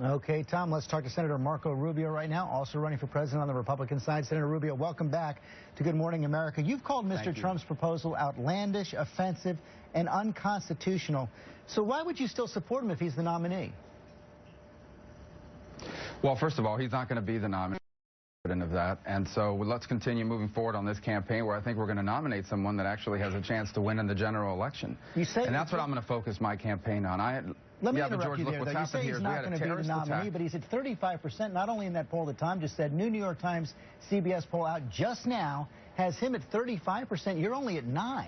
Okay, Tom, let's talk to Senator Marco Rubio right now, also running for president on the Republican side. Senator Rubio, welcome back to Good Morning America. You've called Mr. Trump's proposal outlandish, offensive, and unconstitutional. So why would you still support him if he's the nominee? Well, first of all, he's not going to be the nominee of that, and so let's continue moving forward on this campaign where I think we're going to nominate someone that actually has a chance to win in the general election. And that's what I'm going to focus my campaign on. Let me interrupt you there, though. You say he's not going to be the nominee, but he's at 35%, not only in that poll that Tom just said. New York Times CBS poll out just now has him at 35%. You're only at 9%.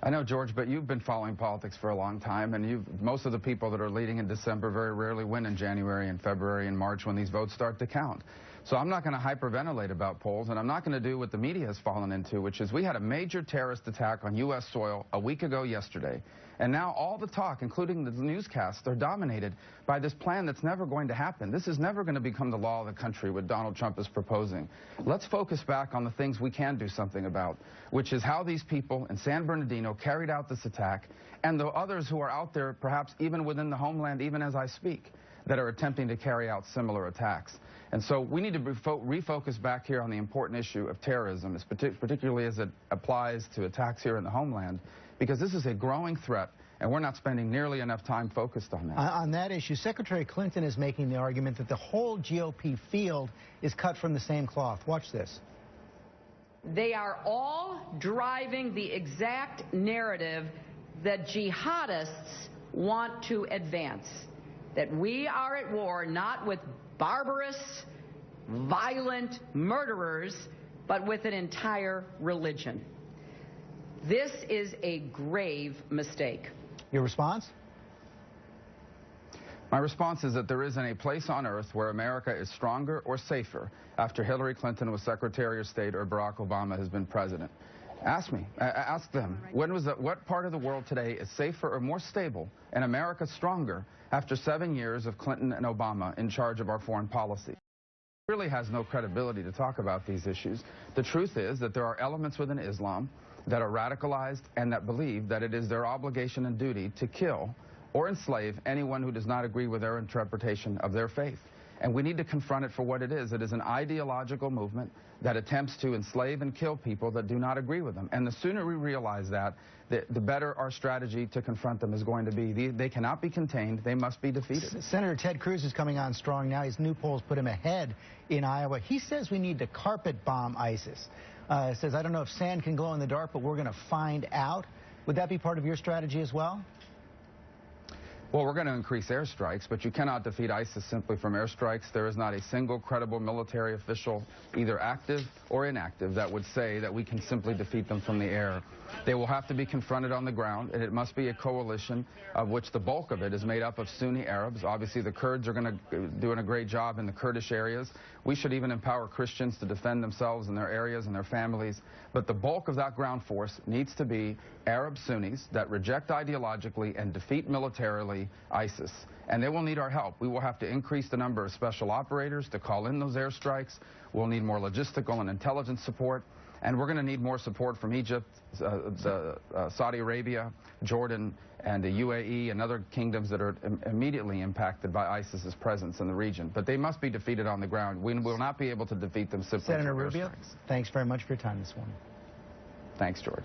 I know, George, but you've been following politics for a long time, and most of the people that are leading in December very rarely win in January and February and March when these votes start to count. So I'm not going to hyperventilate about polls, and I'm not going to do what the media has fallen into, which is we had a major terrorist attack on U.S. soil a week ago yesterday, and now all the talk, including the newscasts, are dominated by this plan that's never going to happen. This is never going to become the law of the country, what Donald Trump is proposing. Let's focus back on the things we can do something about, which is how these people in San Bernardino carried out this attack, and the others who are out there, perhaps even within the homeland, even as I speak, that are attempting to carry out similar attacks. And so we need to refocus back here on the important issue of terrorism, particularly as it applies to attacks here in the homeland, because this is a growing threat, and we're not spending nearly enough time focused on that. On that issue, Secretary Clinton is making the argument that the whole GOP field is cut from the same cloth. Watch this. They are all driving the exact narrative that jihadists want to advance, that we are at war not with barbarous, violent murderers, but with an entire religion. This is a grave mistake. Your response? My response is that there isn't a place on earth where America is stronger or safer after Hillary Clinton was Secretary of State or Barack Obama has been president. Ask them, what part of the world today is safer or more stable and America stronger after 7 years of Clinton and Obama in charge of our foreign policy? It really has no credibility to talk about these issues. The truth is that there are elements within Islam that are radicalized and that believe that it is their obligation and duty to kill or enslave anyone who does not agree with their interpretation of their faith. And we need to confront it for what it is. It is an ideological movement that attempts to enslave and kill people that do not agree with them. And the sooner we realize that, the better our strategy to confront them is going to be. They cannot be contained. They must be defeated. Senator Ted Cruz is coming on strong now. His new polls put him ahead in Iowa. He says we need to carpet bomb ISIS. Says, I don't know if sand can glow in the dark, but we're going to find out. Would that be part of your strategy as well? Well, we're going to increase airstrikes, but you cannot defeat ISIS simply from airstrikes. There is not a single credible military official, either active or inactive, that would say that we can simply defeat them from the air. They will have to be confronted on the ground, and it must be a coalition of which the bulk of it is made up of Sunni Arabs. Obviously, the Kurds are going to doing a great job in the Kurdish areas. We should even empower Christians to defend themselves in their areas and their families. But the bulk of that ground force needs to be Arab Sunnis that reject ideologically and defeat militarily ISIS. And they will need our help. We will have to increase the number of special operators to call in those airstrikes. We'll need more logistical and intelligence support. And we're going to need more support from Egypt, Saudi Arabia, Jordan, and the UAE and other kingdoms that are immediately impacted by ISIS's presence in the region. But they must be defeated on the ground. We will not be able to defeat them simply Senator through Rubio, airstrikes. Thanks very much for your time this morning. Thanks, George.